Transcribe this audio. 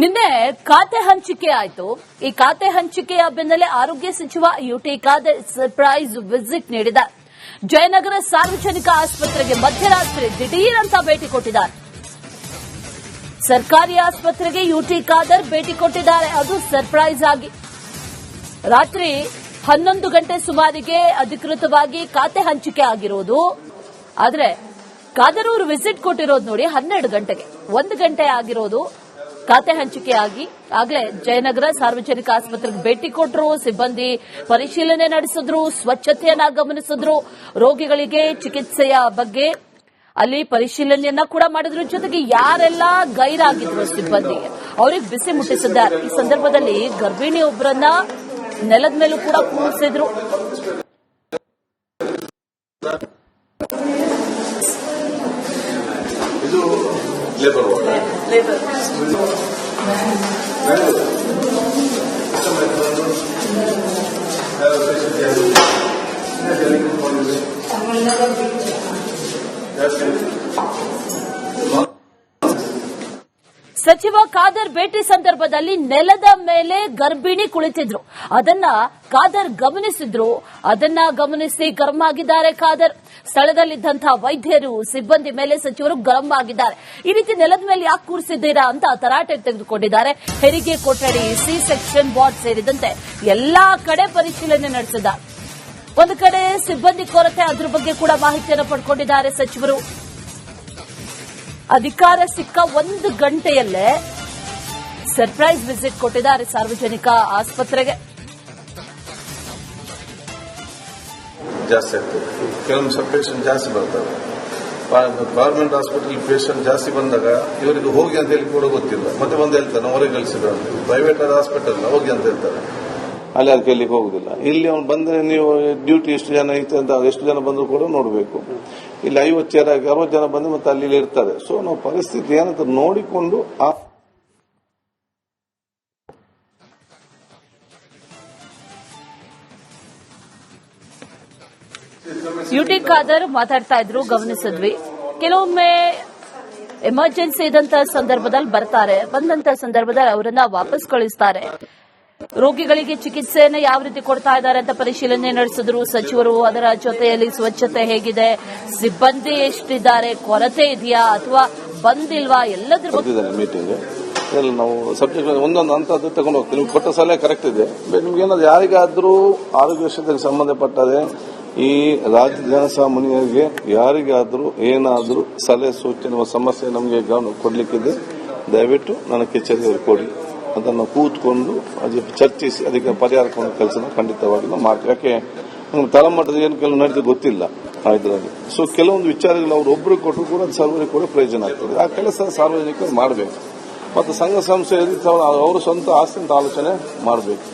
ನಿನ್ನೆ ಖಾತೆ ಹಂಚಿಕೆ ಆಯಿತು. ಈ ಖಾತೆ ಹಂಚಿಕೆಯ ಬೆನ್ನಲ್ಲೇ ಆರೋಗ್ಯ ಸಚಿವ ಯುಟಿ ಖಾದರ್ ಸರ್ಪ್ರೈಸ್ ವಿಸಿಟ್ ನೀಡಿದ್ದಾರೆ. ಜಯನಗರ ಸಾರ್ವಜನಿಕ ಆಸ್ಪತ್ರೆಗೆ ಮಧ್ಯರಾತ್ರಿ ದಿಢೀರಂತ ಭೇಟಿ ಕೊಟ್ಟಿದ್ದಾರೆ. ಸರ್ಕಾರಿ ಆಸ್ಪತ್ರೆಗೆ ಯುಟಿ ಖಾದರ್ ಭೇಟಿ ಕೊಟ್ಟಿದ್ದಾರೆ. ಅದು ಸರ್ಪ್ರೈಸ್ ಆಗಿ ರಾತ್ರಿ 11 ಗಂಟೆ ಸುಮಾರಿಗೆ ಅಧಿಕೃತವಾಗಿ ಖಾತೆ ಹಂಚಿಕೆ ಆಗಿರೋದು. ಆದರೆ ಖಾದರ್ ಅವರು ವಿಸಿಟ್ ಕೊಟ್ಟಿರೋದು ನೋಡಿ 12 ಗಂಟೆಗೆ. 1 ಗಂಟೆ ಆಗಿರೋದು ಖಾತೆ ಹಂಚಿಕೆ ಆಗಿ. ಆಗಲೇ ಜಯನಗರ ಸಾರ್ವಜನಿಕ ಆಸ್ಪತ್ರೆಗೆ ಭೇಟಿ ಕೊಟ್ಟರು. ಸಿಬ್ಬಂದಿ ಪರಿಶೀಲನೆ ನಡೆಸಿದ್ರು, ಸ್ವಚ್ಛತೆಯನ್ನ ಗಮನಿಸಿದ್ರು, ರೋಗಿಗಳಿಗೆ ಚಿಕಿತ್ಸೆಯ ಬಗ್ಗೆ ಅಲ್ಲಿ ಪರಿಶೀಲನೆಯನ್ನ ಕೂಡ ಮಾಡಿದ್ರು. ಜೊತೆಗೆ ಯಾರೆಲ್ಲ ಗೈರಾಗಿದ್ರು ಸಿಬ್ಬಂದಿ ಅವರಿಗೆ ಬಿಸಿ ಮುಟ್ಟಿಸಿದ್ದಾರೆ. ಈ ಸಂದರ್ಭದಲ್ಲಿ ಗರ್ಭಿಣಿ ಒಬ್ಬರನ್ನ ನೆಲದ ಮೇಲೂ ಕೂಡ ಕೂರಿಸಿದ್ರು. ಸಚಿವ ಖಾದರ್ ಭೇಟಿ ಸಂದರ್ಭದಲ್ಲಿ ನೆಲದ ಮೇಲೆ ಗರ್ಭಿಣಿ ಕುಳಿತಿದ್ರು. ಅದನ್ನ ಖಾದರ್ ಗಮನಿಸಿದ್ರು. ಅದನ್ನ ಗಮನಿಸಿ ಗರಂ ಆಗಿದ್ದಾರೆ ಖಾದರ್. ಸ್ಥಳದಲ್ಲಿದ್ದಂತಹ ವೈದ್ಯರು, ಸಿಬ್ಬಂದಿ ಮೇಲೆ ಸಚಿವರು ಗರಂ ಆಗಿದ್ದಾರೆ. ಈ ರೀತಿ ನೆಲದ ಮೇಲೆ ಯಾಕೆ ಕೂರಿಸಿದ್ದೀರಾ ಅಂತ ತರಾಟೆ ತೆಗೆದುಕೊಂಡಿದ್ದಾರೆ. ಹೆರಿಗೆ ಕೊಠಡಿ, ಸಿ ಸೆಕ್ಷನ್ ವಾರ್ಡ್ ಸೇರಿದಂತೆ ಎಲ್ಲಾ ಕಡೆ ಪರಿಶೀಲನೆ ನಡೆಸಿದ್ದಾರೆ. ಒಂದು ಕಡೆ ಸಿಬ್ಬಂದಿ ಕೊರತೆ, ಅದ್ರ ಬಗ್ಗೆ ಕೂಡ ಮಾಹಿತಿಯನ್ನು ಪಡ್ಕೊಂಡಿದ್ದಾರೆ ಸಚಿವರು. ಅಧಿಕಾರ ಸಿಕ್ಕ 1 ಗಂಟೆಯಲ್ಲೇ ಸರ್ಪ್ರೈಸ್ ವಿಸಿಟ್ ಕೊಟ್ಟಿದ್ದಾರೆ ಸಾರ್ವಜನಿಕ ಆಸ್ಪತ್ರೆಗೆ. ಜಾಸ್ತಿ ಆಗ್ತದೆ. ಕೆಲವು ಪೇಷಂಟ್ ಜಾಸ್ತಿ ಬರ್ತಾರೆ. ಗವರ್ಮೆಂಟ್ ಹಾಸ್ಪಿಟಲ್ ಪೇಷಂಟ್ ಜಾಸ್ತಿ ಬಂದಾಗ ಇವರಿಗೆ ಹೋಗಿ ಅಂತ ಹೇಳಿ ಕೂಡ ಗೊತ್ತಿಲ್ಲ. ಮತ್ತೆ ಬಂದು ಹೇಳ್ತಾರೆ ಹೊರಗೆ ಕಳಿಸಿದ್ರು ಅಂತ. ಪ್ರೈವೇಟ್ ಹಾಸ್ಪಿಟಲ್ ಹೋಗಿ ಅಂತ ಹೇಳ್ತಾರೆ. ಅಲ್ಲಿ ಅದಕ್ಕೆ ಎಲ್ಲಿಗೆ ಹೋಗುದಿಲ್ಲ. ಇಲ್ಲಿ ಅವ್ನು ಬಂದ್ರೆ ನೀವು ಡ್ಯೂಟಿ ಎಷ್ಟು ಜನ ಐತೆ ಅಂತ ಎಷ್ಟು ಜನ ಬಂದ್ರು ಕೂಡ ನೋಡಬೇಕು. ಇಲ್ಲಿ 50 ಜನ ಬಂದು ಮತ್ತೆ ಅಲ್ಲಿ ಇರ್ತಾರೆ. ಸೊ ನಾವು ಪರಿಸ್ಥಿತಿ ಏನಂತ ನೋಡಿಕೊಂಡು ಯುಟಿ ಖಾದರ್ ಮಾತಾಡ್ತಾ ಇದ್ರು, ಗಮನಿಸಿದ್ವಿ. ಕೆಲವೊಮ್ಮೆ ಎಮರ್ಜೆನ್ಸಿ ಇದ್ದಂತ ಸಂದರ್ಭದಲ್ಲಿ ಬರ್ತಾರೆ. ಬಂದಂತ ಸಂದರ್ಭದಲ್ಲಿ ಅವರನ್ನ ವಾಪಸ್ ಕಳಿಸ್ತಾರೆ. ರೋಗಿಗಳಿಗೆ ಚಿಕಿತ್ಸೆಯನ್ನು ಯಾವ ರೀತಿ ಕೊಡ್ತಾ ಇದ್ದಾರೆ ಅಂತ ಪರಿಶೀಲನೆ ನಡೆಸಿದ್ರು ಸಚಿವರು. ಅದರ ಜೊತೆಯಲ್ಲಿ ಸ್ವಚ್ಛತೆ ಹೇಗಿದೆ, ಸಿಬ್ಬಂದಿ ಎಷ್ಟಿದ್ದಾರೆ, ಕೊರತೆ ಇದೆಯಾ ಅಥವಾ ಬಂದಿಲ್ವಾ, ಎಲ್ಲದ್ರ ಬಗ್ಗೆ ಮೀಟಿಂಗ್ ನಾವು ಸಬ್ಜೆಕ್ಟ್ ಒಂದೊಂದು ಹಂತದ್ದು ತಗೊಂಡು ಹೋಗ್ತೀವಿ. ನಿಮ್ಗೆ ಕೊಟ್ಟ ಸಲಹೆ ಕರೆಕ್ಟ್ ಇದೆ. ನಿಮ್ಗೆ ಏನಾದ್ರು ಯಾರಿಗಾದ್ರೂ ಆರೋಗ್ಯ ವಿಷಯಕ್ಕೆ ಸಂಬಂಧಪಟ್ಟದೆ ಈ ರಾಜ್ಯ ಜನಸಾಮಾನ್ಯರಿಗೆ ಯಾರಿಗಾದ್ರೂ ಏನಾದ್ರೂ ಸಲಹೆ ಸೂಚನೆ ಸಮಸ್ಯೆ ನಮಗೆ ಕೊಡ್ಲಿಕ್ಕಿದೆ, ದಯವಿಟ್ಟು ನನ್ನ ಕಚೇರಿಯಲ್ಲಿ ಕೊಡಿ. ಅದನ್ನು ಕೂತ್ಕೊಂಡು ಚರ್ಚಿಸಿ ಅದಕ್ಕೆ ಪರಿಹಾರ ಕೆಲಸ ಖಂಡಿತವಾಗಿ ನಾವು ಮಾಡ್ತೀವಿ. ಯಾಕೆ ತಳಮಟ್ಟದ ಏನು ಕೆಲವು ನಡೆದು ಗೊತ್ತಿಲ್ಲ ಇದರಲ್ಲಿ. ಸೊ ಕೆಲವೊಂದು ವಿಚಾರಗಳು ಅವರು ಒಬ್ಬರು ಕೊಟ್ಟರು ಕೂಡ ಸರ್ವರಿಗೆ ಕೂಡ ಪ್ರಯೋಜನ ಆಗ್ತದೆ. ಆ ಕೆಲಸ ಸಾರ್ವಜನಿಕರು ಮಾಡಬೇಕು. ಮತ್ತು ಸಂಘ ಸಂಸ್ಥೆ ಅವರು ಸ್ವಂತ ಆಸ್ತಿ ಆಲೋಚನೆ ಮಾಡಬೇಕು.